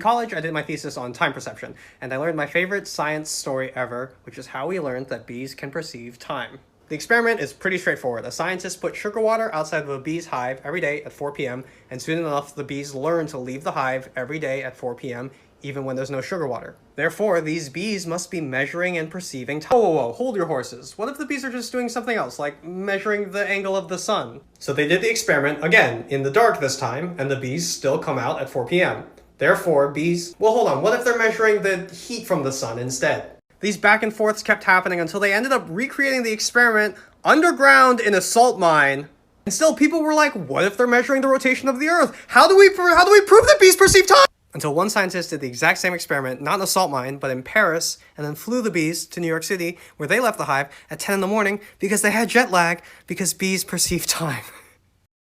In college, I did my thesis on time perception, and I learned my favorite science story ever, which is how we learned that bees can perceive time. The experiment is pretty straightforward. A scientist put sugar water outside of a bee's hive every day at 4 p.m., and soon enough, the bees learn to leave the hive every day at 4 p.m., even when there's no sugar water. Therefore, these bees must be measuring and perceiving time. Whoa, hold your horses. What if the bees are just doing something else, like measuring the angle of the sun? So they did the experiment, again, in the dark this time, and the bees still come out at 4 p.m. Therefore, bees... Well, hold on, what if they're measuring the heat from the sun instead? These back and forths kept happening until they ended up recreating the experiment underground in a salt mine. And still, people were like, what if they're measuring the rotation of the Earth? How do we prove that bees perceive time? Until one scientist did the exact same experiment, not in a salt mine, but in Paris, and then flew the bees to New York City, where they left the hive at 10 in the morning because they had jet lag, because bees perceive time.